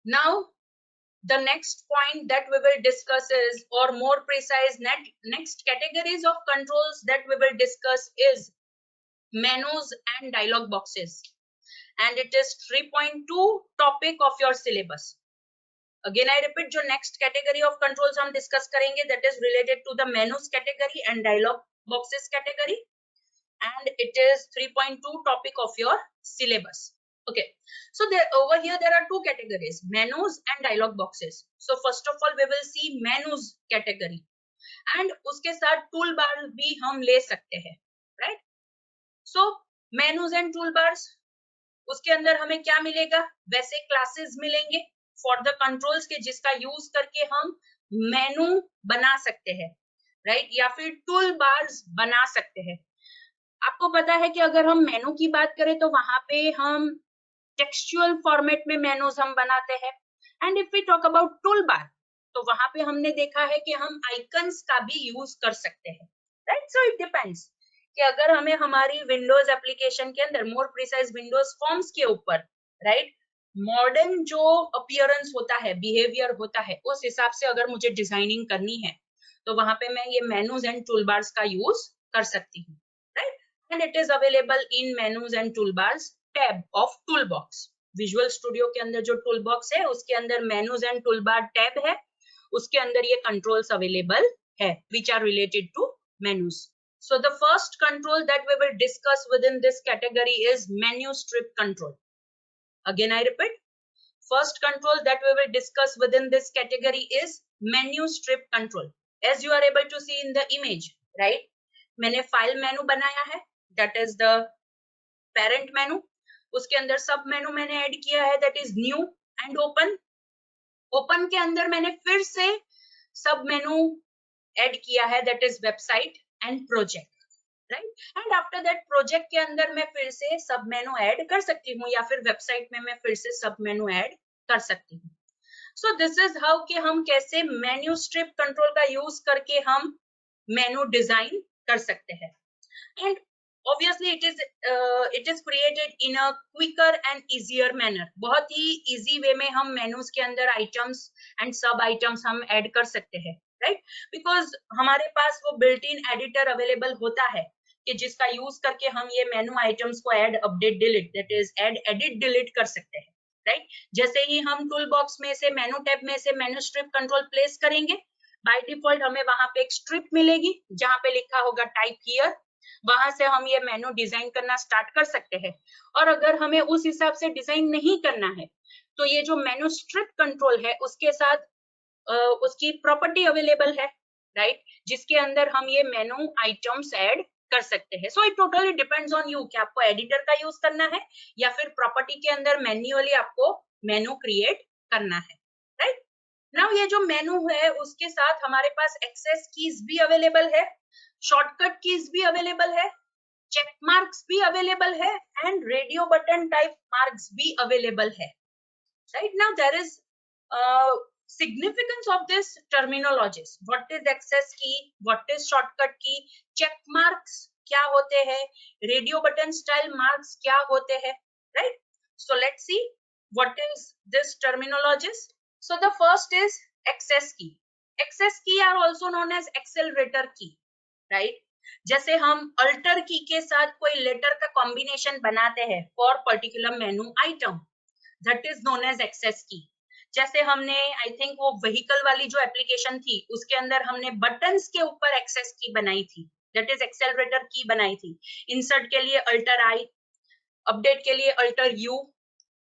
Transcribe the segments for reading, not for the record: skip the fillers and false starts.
Now the next point that we will discuss is, or more precise, next categories of controls that we will discuss is menus and dialog boxes, and it is 3.2 topic of your syllabus. Again I repeat, जो next category of controls हम discuss करेंगे that is related to the menus category and dialog boxes category, and it is 3.2 topic of your syllabus. Okay, so there over here there are two categories, menus and dialog boxes. So first of all we will see menus category, and उसके साथ toolbar भी हम ले सकते हैं, right? So menus and toolbars, उसके अंदर हमें क्या मिलेगा, वैसे क्लासेस मिलेंगे फॉर द कंट्रोल्स के जिसका यूज करके हम मेनू बना सकते हैं, राइट? या फिर टूल बार्स बना सकते हैं। आपको पता है कि अगर हम मेनू की बात करें तो वहां पे हम टेक्सचुअल फॉर्मेट में मेनूज हम बनाते हैं, and if we talk about tool bar तो वहां पे हमने देखा है कि हम आइकन्स का भी यूज कर सकते हैं, राइट? सो इट डिपेंड्स कि अगर हमें हमारी विंडोज एप्लीकेशन के अंदर, मोर प्रिसाइज विंडोज फॉर्म्स के ऊपर, राइट, मॉडर्न जो अपीयरेंस होता है, बिहेवियर होता है, उस हिसाब से अगर मुझे डिजाइनिंग करनी है तो वहां पे मैं ये मेनूज एंड टूलबार्स का यूज कर सकती हूँ, right? And it is available in menus and toolbars tab of toolbox. Visual studio के अंदर जो टूलबॉक्स है उसके अंदर मेनूज एंड टूलबार टैब है, उसके अंदर ये कंट्रोल्स अवेलेबल है which are related to menus. So the first control that we will discuss within this category is menu strip control. Again I repeat, first control that we will discuss within this category is menu strip control. As you are able to see in the image, right, मैंने file menu बनाया है, that is the parent menu. उसके अंदर सब मेनू मैंने add किया है, that is new and open. Open के अंदर मैंने फिर से सब मेनू ऐड किया है, that is website and project, right? And after that project के अंदर मैं फिर से सब मेनू ऐड कर सकती हूँ, या फिर वेबसाइट में मैं फिर से सब मेनू ऐड कर सकती हूँ। सो दिस इज हाउ कि हम कैसे मेन्यू स्ट्रिप कंट्रोल का यूज करके हम मेनू डिजाइन कर सकते हैं। And obviously it is created in a quicker and easier manner. बहुत ही easy way में हम menus के अंदर items and sub items हम add कर सकते हैं, right? Because हमारे पास वो built-in editor available होता है कि जिसका use करके हम ये menu items को add, update, delete, that is add, edit, delete कर सकते हैं, right? जैसे ही हम tool box में से menu tab में से menu strip control place करेंगे, by default हमें वहां पे एक strip मिलेगी जहां पे लिखा होगा type here, वहां से हम ये मेनू डिजाइन करना स्टार्ट कर सकते हैं। और अगर हमें उस हिसाब से डिजाइन नहीं करना है तो ये जो मेनू स्ट्रिप कंट्रोल है उसके साथ उसकी प्रॉपर्टी अवेलेबल है, राइट, जिसके अंदर हम ये मेनू आइटम्स ऐड कर सकते हैं। So it totally depends on you कि आपको एडिटर का यूज करना है या फिर प्रॉपर्टी के अंदर मैन्युअली आपको मेनू क्रिएट करना है, राइट? नाउ ये जो मेनू है उसके साथ हमारे पास एक्सेस कीज भी अवेलेबल है, शॉर्टकट कीज भी अवेलेबल है, चेक मार्क्स भी अवेलेबल है, and radio button type marks भी अवेलेबल है, right? Now there is significance of this terminologies. What is access key, what is shortcut key, check marks क्या होते हैं, रेडियो बटन स्टाइल मार्क्स क्या होते हैं, right? So let's see what is this terminologies. So the first is access key. Access key are also known as accelerator key, right? जैसे हम alter की के साथ कोई लेटर का कॉम्बिनेशन बनाते हैं for particular menu item, that is known as access key. जैसे हमने आई थिंक वो व्हीकल वाली जो एप्लीकेशन थी उसके अंदर हमने बटन्स के ऊपर एक्सेस की बनाई थी, दैट इज एक्सेलरेटर की बनाई थी। इंसर्ट के लिए अल्टर आई, अपडेट के लिए अल्टर यू,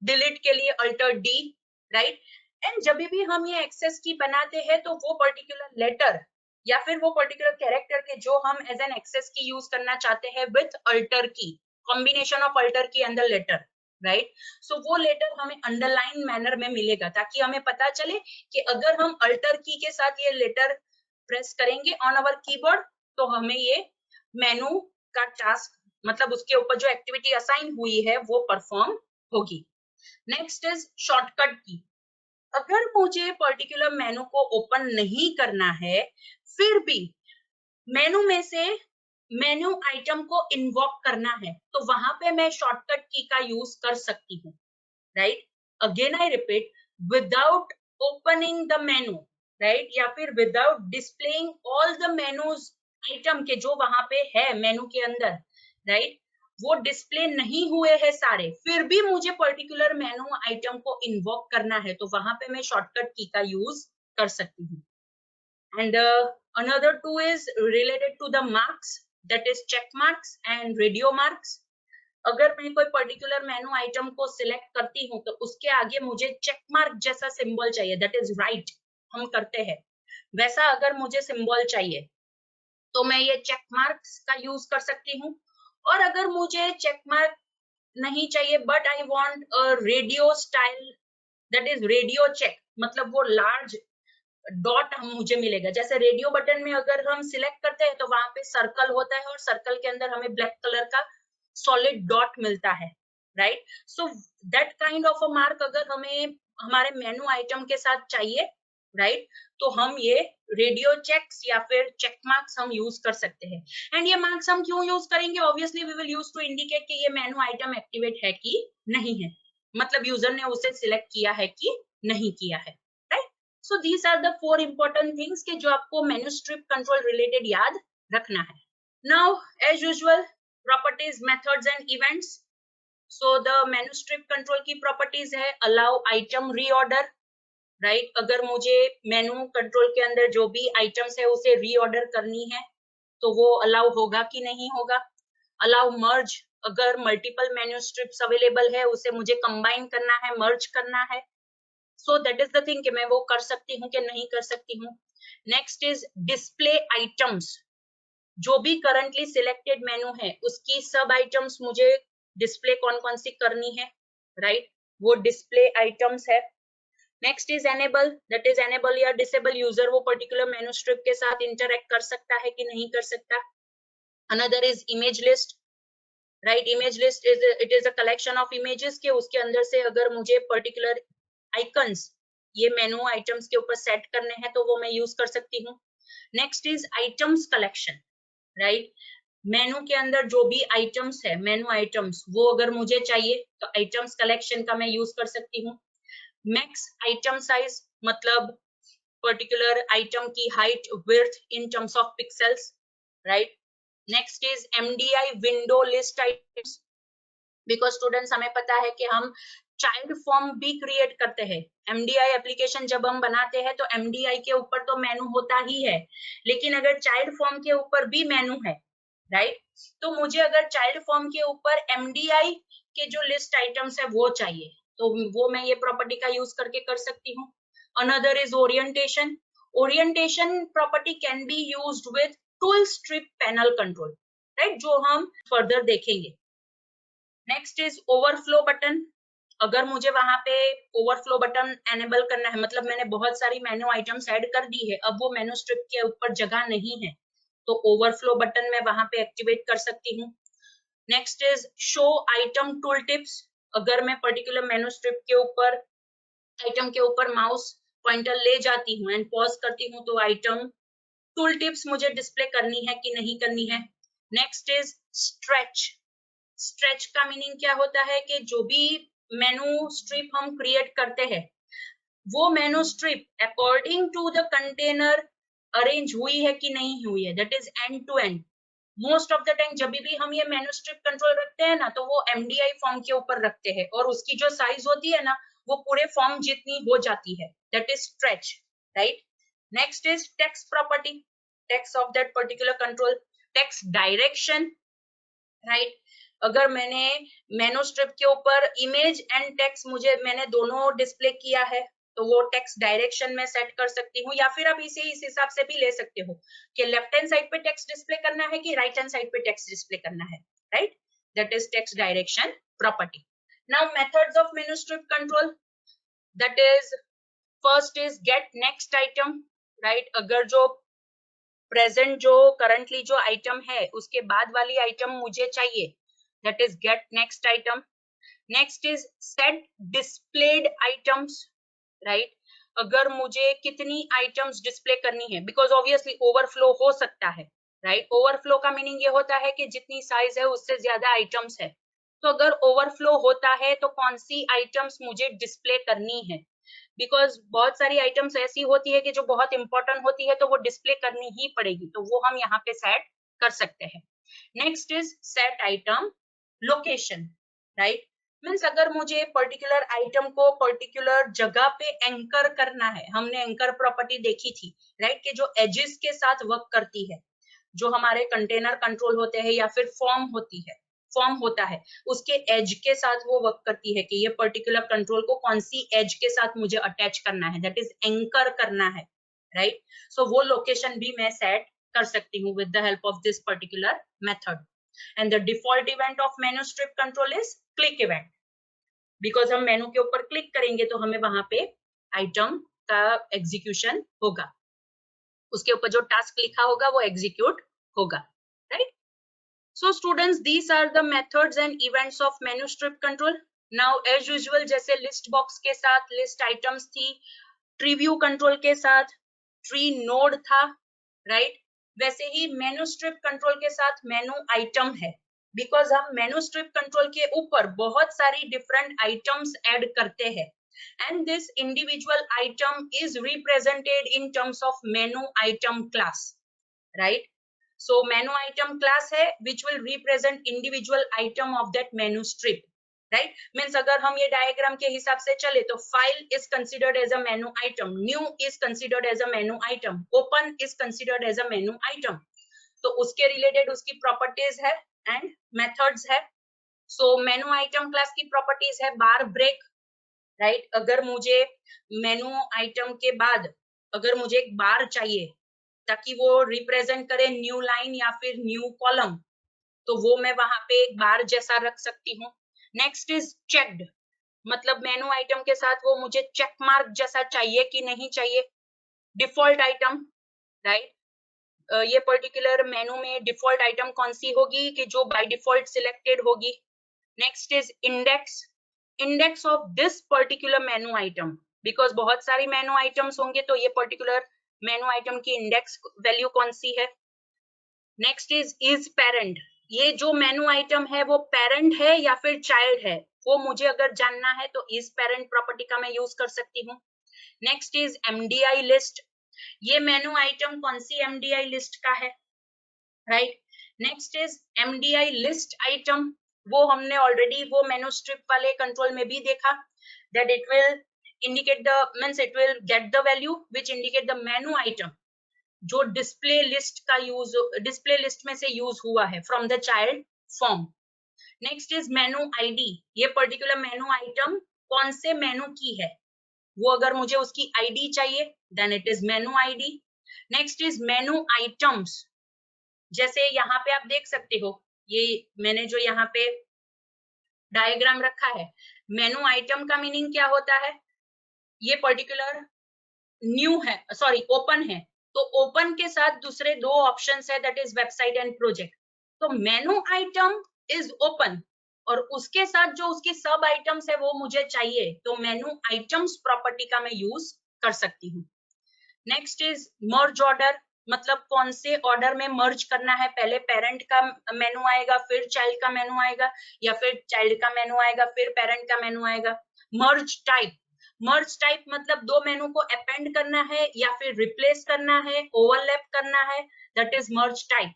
डिलीट के लिए अल्टर डी, राइट? एंड जब भी हम ये एक्सेस की बनाते हैं तो वो पर्टिकुलर लेटर या फिर वो पर्टिकुलर कैरेक्टर के जो हम एज एन एक्सेस की यूज करना चाहते हैं विथ अल्टर की, कॉम्बिनेशन ऑफ अल्टर की एंड द लेटर, राइट? सो वो लेटर हमें अंडरलाइन मैनर में मिलेगा ताकि हमें पता चले कि अगर हम अल्टर की के साथ ये लेटर प्रेस करेंगे ऑन अवर कीबोर्ड तो हमें ये मेनू का टास्क, मतलब उसके ऊपर जो एक्टिविटी असाइन हुई है वो परफॉर्म होगी। नेक्स्ट इज शॉर्टकट की। अगर मुझे पर्टिकुलर मेनू को ओपन नहीं करना है फिर भी मेनू में से मेन्यू आइटम को इन्वॉक करना है तो वहां पे मैं शॉर्टकट की का यूज कर सकती हूँ, right? Again I repeat, without opening the menu, right, या फिर without displaying all the menus item के जो वहां पे है मेनू के अंदर, राइट, वो डिस्प्ले नहीं हुए हैं सारे, फिर भी मुझे पर्टिकुलर मेनू आइटम को इन्वोक करना है, तो वहां पे मैं शॉर्टकट की का यूज कर सकती हूँ. And another two is related to the marks, that is check marks and radio marks. अगर मैं कोई पर्टिकुलर मेनू आइटम को सिलेक्ट करती हूँ तो उसके आगे मुझे चेक मार्क जैसा सिंबल चाहिए, दैट इज राइट, हम करते हैं वैसा अगर मुझे सिंबल चाहिए तो मैं ये चेक मार्क्स का यूज कर सकती हूँ. और अगर मुझे चेक मार्क नहीं चाहिए but I want a radio style, that is radio check, मतलब वो लार्ज डॉट हम मुझे मिलेगा. जैसे रेडियो बटन में अगर हम सिलेक्ट करते हैं तो वहां पे सर्कल होता है और सर्कल के अंदर हमें ब्लैक कलर का सॉलिड डॉट मिलता है, right. So that kind of a mark अगर हमें हमारे मेनू आइटम के साथ चाहिए, राइट, तो हम ये रेडियो चेक्स या फिर चेक मार्क्स हम यूज कर सकते हैं. एंड ये मार्क्स हम क्यों यूज करेंगे? Obviously we will use to indicate कि ये मेनू आइटम एक्टिवेट है कि नहीं है, मतलब यूजर ने उसे सिलेक्ट किया है कि नहीं किया है, right. So these are the 4 important things के जो आपको मेनू स्ट्रिप कंट्रोल रिलेटेड याद रखना है. Now as usual, properties, methods and events. So the menu strip control की properties है allow item reorder, right. अगर मुझे मेनू कंट्रोल के अंदर जो भी आइटम्स है उसे रीऑर्डर करनी है तो वो अलाउ होगा कि नहीं होगा. allow merge, अगर मल्टीपल मेन्यू स्ट्रिप्स अवेलेबल है उसे मुझे कंबाइन करना है, मर्ज करना है, so that is the thing कि मैं वो कर सकती हूँ कि नहीं कर सकती हूँ. नेक्स्ट इज डिस्प्ले आइटम्स, जो भी करंटली सिलेक्टेड मेनू है उसकी सब आइटम्स मुझे डिस्प्ले कौन कौन सी करनी है, राइट, वो डिस्प्ले आइटम्स है. Next is enable, that is enable या डिसेबल यूजर वो पर्टिकुलर मेनू स्ट्रिप के साथ इंटरेक्ट कर सकता है कि नहीं कर सकता. Another is image list, right. Image list is it is a collection of images के उसके अंदर से अगर मुझे पर्टिकुलर आइकन्स ये मेनू आइटम्स के ऊपर सेट करने हैं तो वो मैं यूज कर सकती हूँ. Next is items collection, right. मेनू के अंदर जो भी आइटम्स है मेनू आइटम्स वो अगर मुझे चाहिए तो आइटम्स कलेक्शन का मैं यूज कर सकती हूँ. मैक्स आइटम साइज, मतलब पर्टिकुलर आइटम की height width in terms of pixels, right. Next is MDI window list items, because students हमें पता है कि हम चाइल्ड फॉर्म भी क्रिएट करते हैं. एमडीआई एप्लीकेशन जब हम बनाते हैं तो एमडीआई के ऊपर तो मेनू होता ही है, लेकिन अगर चाइल्ड फॉर्म के ऊपर भी मेनू है, राइट, तो मुझे अगर चाइल्ड फॉर्म के ऊपर एमडीआई के जो लिस्ट आइटम्स है वो चाहिए तो वो मैं ये प्रॉपर्टी का यूज करके कर सकती हूँ. Another is orientation. Orientation property can be used with tool strip panel control, right, जो हम फर्दर देखेंगे. Next is overflow button. अगर मुझे वहां पे ओवरफ्लो बटन एनेबल करना है, मतलब मैंने बहुत सारी मेनू आइटम्स ऐड कर दी है, अब वो मेनू स्ट्रिप के ऊपर जगह नहीं है, तो ओवरफ्लो बटन मैं वहां पे एक्टिवेट कर सकती हूँ. Next is show item tool tips. अगर मैं पर्टिकुलर मेनू स्ट्रिप के ऊपर आइटम के ऊपर माउस पॉइंटर ले जाती हूँ एंड पॉज करती हूँ तो आइटम टूल टिप्स मुझे डिस्प्ले करनी है कि नहीं करनी है. Next is stretch. स्ट्रेच का मीनिंग क्या होता है कि जो भी मेनू स्ट्रिप हम क्रिएट करते हैं वो menu strip according to the container arrange हुई है कि नहीं हुई है, that is end to end. Most of the time जब भी हम ये मेनू स्ट्रिप कंट्रोल रखते हैं ना तो वो एमडीआई फॉर्म के ऊपर रखते हैं और उसकी जो साइज होती है ना वो पूरे फॉर्म जितनी हो जाती है, that is stretch, right. Next is text property, text of that particular control. Text direction, right. अगर मैंने मेनू स्ट्रिप के ऊपर इमेज एंड टेक्स्ट मैंने दोनों डिस्प्ले किया है तो वो टेक्स्ट डायरेक्शन में सेट कर सकती हूँ, या फिर आप इसे इस हिसाब से भी ले सकते हो कि लेफ्ट हैंड साइड पे टेक्स्ट डिस्प्ले करना है कि राइट हैंड साइड पे टेक्स्ट डिस्प्ले करना है, right. That is text direction property. Now methods of menu strip control, that is first is get next item, right. अगर जो प्रेजेंट जो करंटली जो आइटम है उसके बाद वाली आइटम मुझे चाहिए, that is get next item. Next is set displayed items, right. अगर मुझे कितनी आइटम्स डिस्प्ले करनी है, बिकॉज ऑब्वियसली ओवरफ्लो हो सकता है, राइट. ओवरफ्लो का मीनिंग ये होता है कि जितनी साइज है उससे ज्यादा आइटम्स है, तो अगर ओवरफ्लो होता है तो कौन सी आइटम्स मुझे डिस्प्ले करनी है, बिकॉज बहुत सारी आइटम्स ऐसी होती है कि जो बहुत इंपॉर्टेंट होती है तो वो डिस्प्ले करनी ही पड़ेगी, तो वो हम यहाँ पे सेट कर सकते हैं। Next is set item location, right. Means अगर मुझे पर्टिकुलर आइटम को पर्टिकुलर जगह पे एंकर करना है, हमने एंकर प्रॉपर्टी देखी थी, राइट, कि जो एजेस के साथ वर्क करती है, जो हमारे कंटेनर कंट्रोल होते हैं या फिर फॉर्म होता है, उसके एज के साथ वो वर्क करती है कि ये पर्टिकुलर कंट्रोल को कौन सी एज के साथ मुझे अटैच करना है, दैट इज एंकर करना है, राइट। सो वो लोकेशन भी मैं सेट कर सकती हूँ with the help of this particular method. And the default event of menu strip control is click event, because हम मेनू के ऊपर क्लिक करेंगे तो हमें वहां पे आइटम का एग्जीक्यूशन होगा, उसके ऊपर जो टास्क लिखा होगा वो एग्जीक्यूट होगा, right. So students, these are the methods and events of menu strip control. Now as usual, जैसे list box के साथ list items थी, tree view control के साथ tree node था, right? वैसे ही menu strip control के साथ menu item है, because हम menu strip control के ऊपर बहुत सारी different items add करते हैं, and this individual item is represented in terms of menu item class, right? So menu item class है which will represent individual item of that menu strip, right? Means अगर हम ये diagram के हिसाब से चले तो file is considered as a menu item, new is considered as a menu item, open is considered as a menu item. तो उसके related उसकी properties है and methods है. So menu item class की properties है bar break, right? अगर मुझे menu item के बाद अगर मुझे एक बार चाहिए ताकि वो रिप्रेजेंट करे न्यू लाइन या फिर न्यू कॉलम, तो वो मैं वहां पे एक बार जैसा रख सकती हूँ. नेक्स्ट इज चेक्ड, मतलब मेनू आइटम के साथ वो मुझे चेक मार्क जैसा चाहिए कि नहीं चाहिए. डिफॉल्ट आइटम, राइट, ये पर्टिकुलर मेनू में डिफॉल्ट आइटम कौन सी होगी कि जो बाय डिफॉल्ट सिलेक्टेड होगी. Next is index of this particular menu item, because बहुत सारी मेनू आइटम्स होंगे तो ये पर्टिकुलर मेनू आइटम की इंडेक्स वैल्यू कौन सी है. नेक्स्ट इज पेरेंट, ये जो मेनू आइटम है वो पेरेंट है या फिर चाइल्ड है, वो मुझे अगर जानना है तो इज पेरेंट प्रॉपर्टी का मैं यूज कर सकती हूँ. नेक्स्ट इज एमडीआई लिस्ट, ये मेनू आइटम कौन सी एमडीआई लिस्ट का है, right. Next is MDI list item, वो हमने ऑलरेडी वो मेनू स्ट्रिप वाले कंट्रोल में भी देखा, that it will indicate the means it will get the value which indicate the menu item जो डिस्प्ले लिस्ट का यूज, डिस्प्ले लिस्ट में से यूज हुआ है from the child form. Next is menu ID, ये पर्टिकुलर मेनू आइटम कौन से मेनू की है, वो अगर मुझे उसकी आईडी चाहिए then it is menu ID. Next is menu items, जैसे यहाँ पे आप देख सकते हो, ये मैंने जो यहाँ पे डायग्राम रखा है, मेनू आइटम का मीनिंग क्या होता है, ये पर्टिकुलर न्यू है, सॉरी ओपन है, तो ओपन के साथ दूसरे दो ऑप्शंस है that is website and project. तो मेनू आइटम इज ओपन और उसके साथ जो उसकी सब आइटम्स है वो मुझे चाहिए, तो मेनू आइटम्स प्रॉपर्टी का मैं यूज कर सकती हूँ. नेक्स्ट इज मर्ज ऑर्डर, मतलब कौन से ऑर्डर में मर्ज करना है, पहले पेरेंट का मेनू आएगा फिर चाइल्ड का मेनू आएगा, या फिर चाइल्ड का मेनू आएगा फिर पेरेंट का मेनू आएगा. मर्ज टाइप, मर्ज टाइप मतलब दो मेनू को अपेंड करना है या फिर रिप्लेस करना है, ओवरलैप करना है, that is merge type.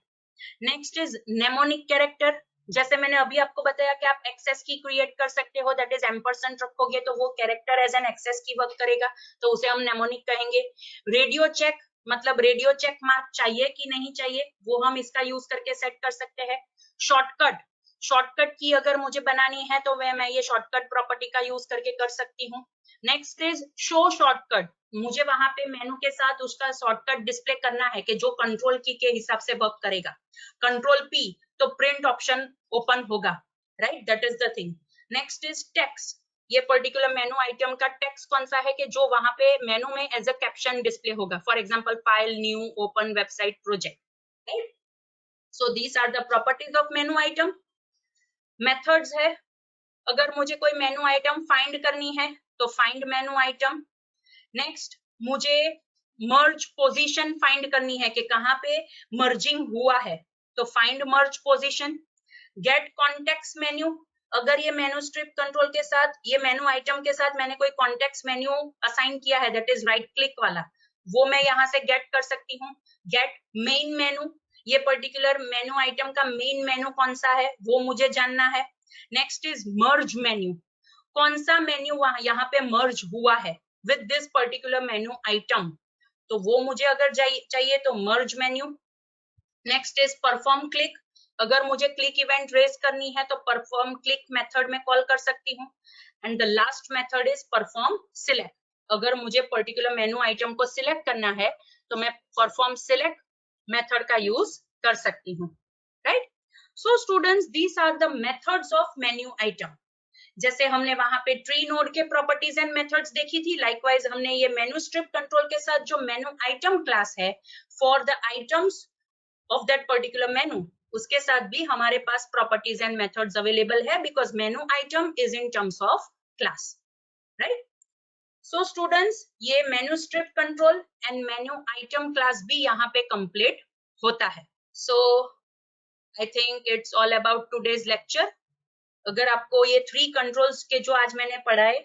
Next is mnemonic character, जैसे मैंने अभी आपको बताया कि आप एक्सेस की क्रिएट कर सकते हो, दैट इज एम्परसेंट रखोगे तो वो कैरेक्टर एज एन एक्सेस की वर्क करेगा, तो उसे हम नेमोनिक कहेंगे. रेडियो चेक, मतलब रेडियो चेक मार्क चाहिए कि नहीं चाहिए, वो हम इसका यूज करके सेट कर सकते हैं. शॉर्टकट, शॉर्टकट की अगर मुझे बनानी है तो मैं ये शॉर्टकट प्रॉपर्टी का यूज करके कर सकती हूँ. नेक्स्ट इज शो शॉर्टकट, मुझे वहां पे मेनू के साथ उसका शॉर्टकट डिस्प्ले करना है कि जो कंट्रोल की के हिसाब से वर्क करेगा. कंट्रोल पी तो प्रिंट ऑप्शन ओपन होगा, right, that is the thing. Next is text, ये पर्टिकुलर मेनू आइटम का टेक्स्ट कौन सा है कि जो वहां पे मेनू में एज अ कैप्शन डिस्प्ले होगा, for example file, new, open, website, project, right. So these are the properties of menu item. Methods है, अगर मुझे कोई मेनू आइटम फाइंड करनी है तो फाइंड मेनू आइटम. नेक्स्ट मुझे मर्ज पोजीशन फाइंड करनी है कि कहाँ पे मर्जिंग हुआ है, तो फाइंड मर्ज पोजीशन. गेट कॉन्टेक्स्ट मेन्यू, अगर ये मेनू स्ट्रिप कंट्रोल के साथ, ये मेनू आइटम के साथ मैंने कोई कॉन्टेक्स्ट मेन्यू असाइन किया है, दैट इज राइट क्लिक वाला, वो मैं यहाँ से गेट कर सकती हूँ। गेट मेन मेनू, ये पर्टिकुलर मेनू आइटम का मेन मेनू कौन सा है वो मुझे जानना है। नेक्स्ट इज मर्ज मेन्यू, कौन सा मेन्यू वहां यहाँ पे मर्ज हुआ है with this particular menu item, तो वो मुझे अगर चाहिए तो merge menu. Next is perform click, अगर मुझे क्लिक इवेंट रेज करनी है तो परफॉर्म क्लिक मेथड में कॉल कर सकती हूँ। And the last method is perform select, अगर मुझे पर्टिकुलर मेनू आइटम को सिलेक्ट करना है तो मैं परफॉर्म सिलेक्ट मेथड का यूज कर सकती हूँ, right. So students, these are the methods of menu item. जैसे हमने वहां पे ट्री नोड के प्रॉपर्टीज एंड मेथड्स देखी थी, लाइकवाइज हमने ये मेनू स्ट्रिप कंट्रोल के साथ जो मेनू आइटम क्लास है for the items of that particular menu, उसके साथ भी हमारे पास प्रॉपर्टीज एंड मेथड्स अवेलेबल है, because menu item is in terms of class, right. So students, ये menu strip control and menu item class भी यहाँ पे कंप्लीट होता है। So I think it's all about today's lecture. अगर आपको ये 3 कंट्रोल्स के जो आज मैंने पढ़ाए,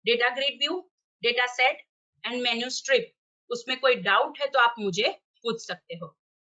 data grid view, data set and menu strip, उसमें कोई डाउट है तो आप मुझे पूछ सकते हो।